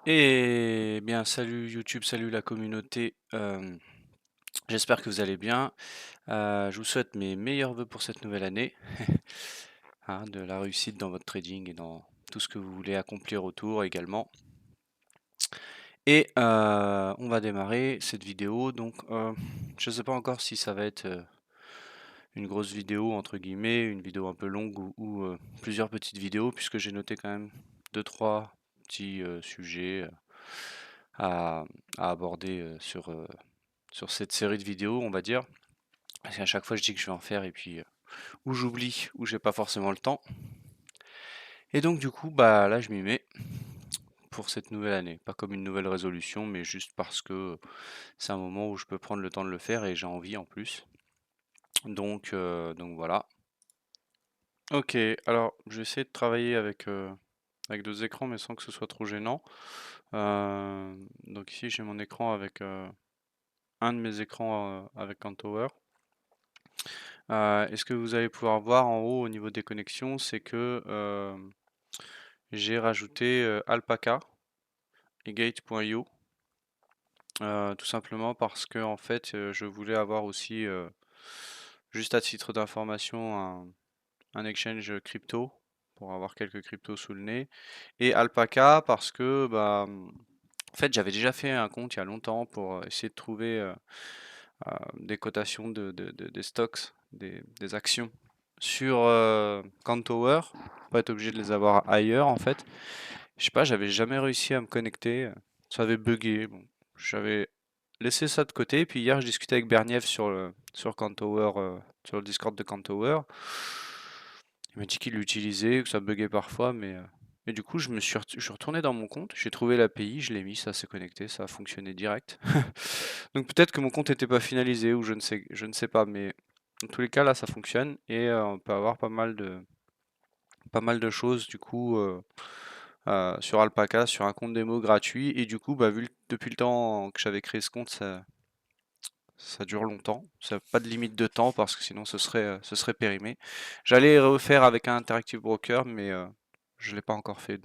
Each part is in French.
Eh bien, salut YouTube, salut la communauté. J'espère que vous allez bien. Je vous souhaite mes meilleurs vœux pour cette nouvelle année, hein, de la réussite dans votre trading et dans tout ce que vous voulez accomplir autour également. Et on va démarrer cette vidéo. Donc, je ne sais pas encore si ça va être une grosse vidéo entre guillemets, une vidéo un peu longue ou plusieurs petites vidéos, puisque j'ai noté quand même deux, trois petits sujets à, à aborder sur cette série de vidéos, on va dire. Parce qu'à chaque fois, je dis que je vais en faire et puis ou j'oublie ou j'ai pas forcément le temps. Et donc, du coup, bah là, je m'y mets pour cette nouvelle année. Pas comme une nouvelle résolution, mais juste parce que c'est un moment où je peux prendre le temps de le faire et j'ai envie en plus. Donc voilà. Ok, alors je vais essayer de travailler avec deux écrans, mais sans que ce soit trop gênant. Donc ici, j'ai mon écran avec un de mes écrans avec Cantower. Et ce que vous allez pouvoir voir en haut au niveau des connexions, c'est que j'ai rajouté Alpaca et Gate.io, tout simplement parce que en fait, je voulais avoir aussi, juste à titre d'information, un exchange crypto pour avoir quelques cryptos sous le nez, et Alpaca parce que bah, en fait, j'avais déjà fait un compte il y a longtemps pour essayer de trouver des cotations des stocks, des actions sur Cantower, pas être obligé de les avoir ailleurs en fait. Je sais pas, j'avais jamais réussi à me connecter, ça avait bugué. Bon, j'avais laissé ça de côté. Puis hier, je discutais avec Berniev sur Cantower, sur le Discord de Cantower. Il m'a dit qu'il l'utilisait, que ça buguait parfois, mais du coup, je suis retourné dans mon compte, j'ai trouvé l'API, je l'ai mis, ça s'est connecté, ça a fonctionné direct. Donc peut-être que mon compte n'était pas finalisé ou je ne sais pas, mais dans tous les cas, là, ça fonctionne et on peut avoir pas mal de choses du coup sur Alpaca, sur un compte démo gratuit. Et du coup, bah, depuis le temps que j'avais créé ce compte, ça dure longtemps. Ça n'a pas de limite de temps parce que sinon ce serait périmé. J'allais refaire avec un Interactive Broker, mais je ne l'ai pas encore fait.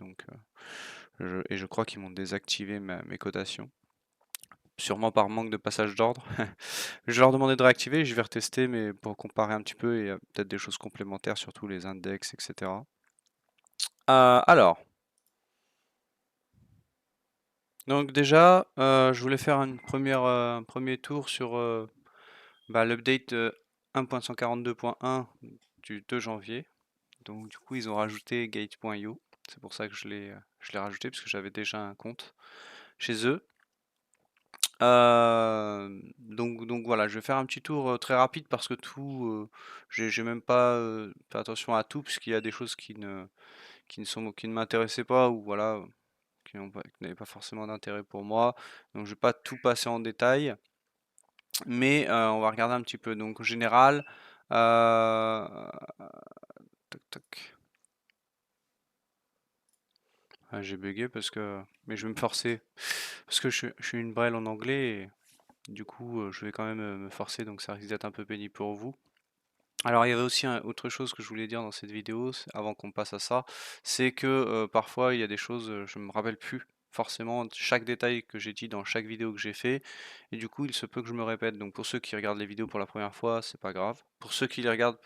Et je crois qu'ils m'ont désactivé mes cotations. Sûrement par manque de passage d'ordre. Je vais leur demander de réactiver, je vais retester, mais pour comparer un petit peu et peut-être des choses complémentaires, surtout les index, etc. Alors, donc déjà, je voulais faire un premier tour sur bah, l'update 1.142.1 du 2 janvier. Donc du coup, ils ont rajouté Gate.io. C'est pour ça que je l'ai rajouté, parce que j'avais déjà un compte chez eux. Donc voilà, je vais faire un petit tour très rapide parce que j'ai même pas fait attention à tout, puisqu'il y a des choses qui ne m'intéressaient pas, ou voilà, qui n'avaient pas forcément d'intérêt pour moi. Donc je vais pas tout passer en détail, mais on va regarder un petit peu. Donc en général, euh, toc, toc. Ah, j'ai bugué mais je vais me forcer parce que je suis une brêle en anglais et du coup je vais quand même me forcer, donc ça risque d'être un peu pénible pour vous. Alors, il y avait aussi autre chose que je voulais dire dans cette vidéo, avant qu'on passe à ça, c'est que parfois il y a des choses, je me rappelle plus forcément de chaque détail que j'ai dit dans chaque vidéo que j'ai fait, et du coup il se peut que je me répète. Donc pour ceux qui regardent les vidéos pour la première fois, c'est pas grave. Pour ceux qui les regardent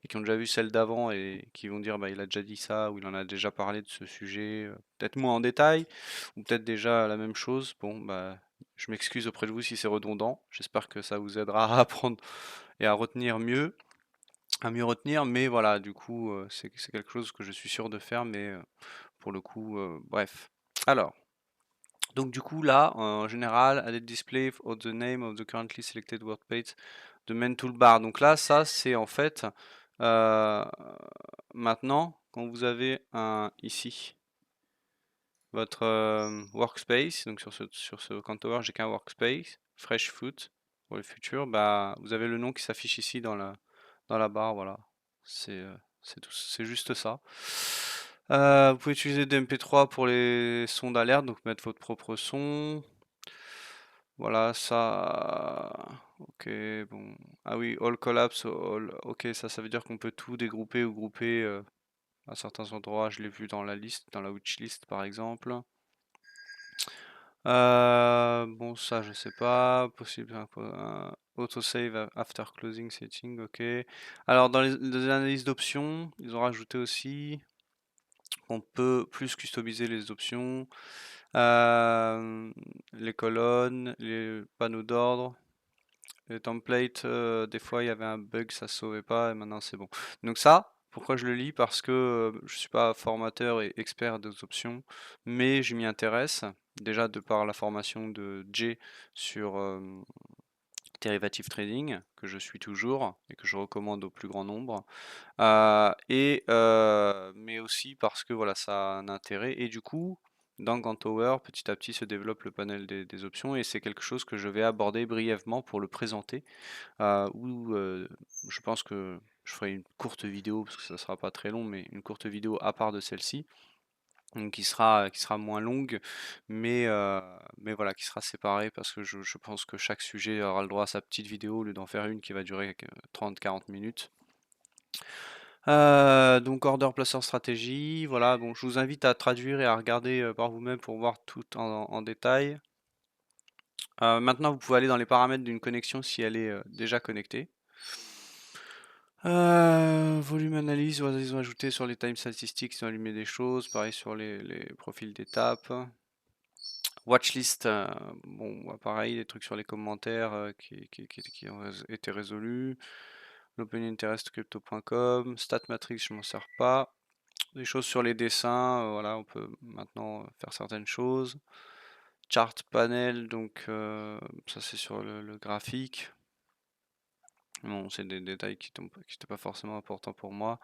et qui ont déjà vu celle d'avant et qui vont dire bah il a déjà dit ça ou il en a déjà parlé de ce sujet, peut-être moins en détail ou peut-être déjà la même chose. Bon bah je m'excuse auprès de vous si c'est redondant. J'espère que ça vous aidera à apprendre et à mieux retenir, mais voilà, du coup, c'est quelque chose que je suis sûr de faire, mais pour le coup, bref. Alors, donc du coup, là, en général, added display of the name of the currently selected word page, the main toolbar. Donc là, ça, c'est en fait, euh, maintenant, quand vous avez ici, votre workspace, donc sur ce Cantower, j'ai qu'un workspace, fresh foot, pour le futur, bah, vous avez le nom qui s'affiche ici dans la barre, voilà. C'est tout, c'est juste ça. Vous pouvez utiliser des MP3 pour les sons d'alerte, donc mettre votre propre son. Voilà, ça. Ok, bon. Ah oui, all collapse, Ok, ça veut dire qu'on peut tout dégrouper ou grouper à certains endroits. Je l'ai vu dans la liste, dans la wishlist par exemple. Bon, ça, je sais pas. Possible un autosave after closing setting, ok. Alors, dans les analyses d'options, ils ont rajouté aussi qu'on peut plus customiser les options, euh, les colonnes, les panneaux d'ordre. Les templates, des fois il y avait un bug, ça se sauvait pas et maintenant c'est bon. Donc ça, pourquoi je le lis? Parce que je suis pas formateur et expert des options, mais je m'y intéresse. Déjà de par la formation de Jay sur derivative trading, que je suis toujours et que je recommande au plus grand nombre. Mais aussi parce que voilà, ça a un intérêt. Et du coup, dans Gantower, petit à petit se développe le panel des options et c'est quelque chose que je vais aborder brièvement pour le présenter. Je pense que je ferai une courte vidéo parce que ça sera pas très long, mais une courte vidéo à part de celle-ci, donc qui sera moins longue, mais voilà, qui sera séparée parce que je pense que chaque sujet aura le droit à sa petite vidéo au lieu d'en faire une qui va durer 30-40 minutes. Donc order placeur stratégie, voilà, bon, je vous invite à traduire et à regarder par vous-même pour voir tout en détail. Maintenant, vous pouvez aller dans les paramètres d'une connexion si elle est déjà connectée. Volume analyse, voilà, ils ont ajouté sur les time statistiques, ils ont allumé des choses, pareil sur les profils d'étape. Watchlist, bon, bah, pareil, des trucs sur les commentaires qui ont été résolus. L'Open Interest Crypto.com, Statmatrix, je m'en sers pas. Des choses sur les dessins, voilà, on peut maintenant faire certaines choses. Chart panel, donc ça c'est sur le graphique. Bon, c'est des détails qui n'étaient pas forcément importants pour moi.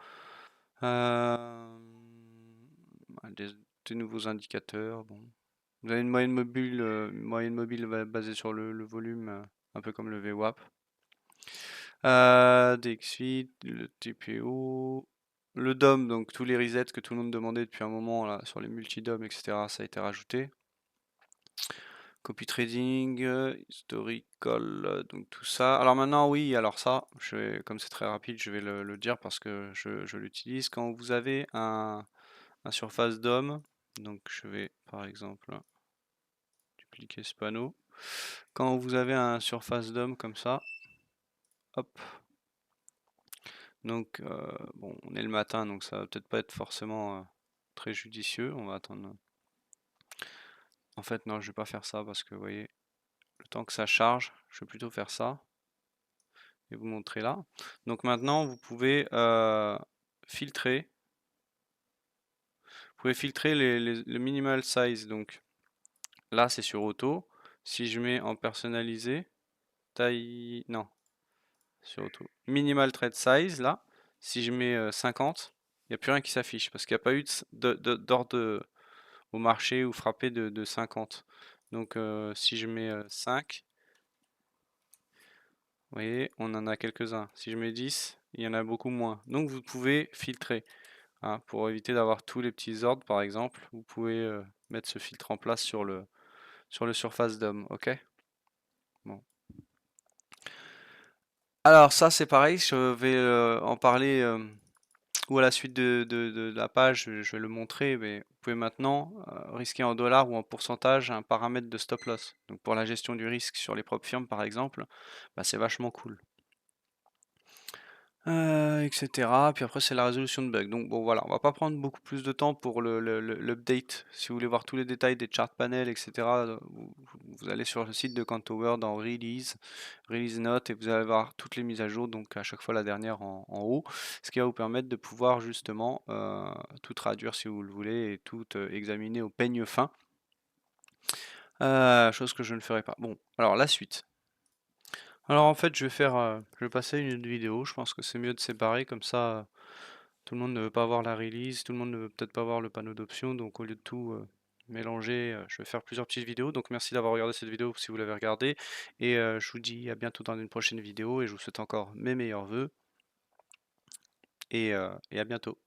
Euh, des, des nouveaux indicateurs. Bon. Vous avez une moyenne mobile basée sur le volume, un peu comme le VWAP. DX8, le TPO, le DOM, donc tous les resets que tout le monde demandait depuis un moment là, sur les multi-DOM, etc. Ça a été rajouté. Copy trading, historical, donc tout ça. Alors maintenant, oui, alors ça, comme c'est très rapide, je vais le dire parce que je l'utilise. Quand vous avez un surface DOM, donc je vais par exemple dupliquer ce panneau. Quand vous avez un surface DOM comme ça, hop, donc bon, on est le matin, donc ça va peut-être pas être forcément très judicieux. On va attendre. En fait, non, je vais pas faire ça parce que vous voyez, le temps que ça charge, je vais plutôt faire ça et vous montrer là. Donc maintenant, vous pouvez filtrer. Vous pouvez filtrer le minimal size. Donc là, c'est sur auto. Si je mets en personnalisé, taille, non, sur auto. Minimal trade size, là, si je mets 50, il n'y a plus rien qui s'affiche parce qu'il n'y a pas eu d'ordre au marché ou frappé de 50. Donc si je mets 5, vous voyez, on en a quelques-uns. Si je mets 10, il y en a beaucoup moins. Donc vous pouvez filtrer. Hein, pour éviter d'avoir tous les petits ordres, par exemple, vous pouvez mettre ce filtre en place sur le surface DOM. Ok? Bon. Alors ça c'est pareil, je vais en parler ou à la suite de la page, je vais le montrer, mais vous pouvez maintenant risquer en dollars ou en pourcentage un paramètre de stop loss. Donc pour la gestion du risque sur les propres firmes par exemple, bah, c'est vachement cool. Etc. Puis après, c'est la résolution de bugs. Donc bon, voilà, on va pas prendre beaucoup plus de temps pour l'update. Si vous voulez voir tous les détails des chart panels, etc., vous allez sur le site de Cantower dans Release, Release Note, et vous allez voir toutes les mises à jour, donc à chaque fois la dernière en haut, ce qui va vous permettre de pouvoir justement tout traduire si vous le voulez et tout examiner au peigne fin. Chose que je ne ferai pas. Bon, alors la suite. Alors en fait, je vais passer une vidéo. Je pense que c'est mieux de séparer comme ça. Tout le monde ne veut pas voir la release, tout le monde ne veut peut-être pas voir le panneau d'options. Donc au lieu de tout mélanger, je vais faire plusieurs petites vidéos. Donc merci d'avoir regardé cette vidéo si vous l'avez regardée. Et je vous dis à bientôt dans une prochaine vidéo. Et je vous souhaite encore mes meilleurs vœux. Et à bientôt.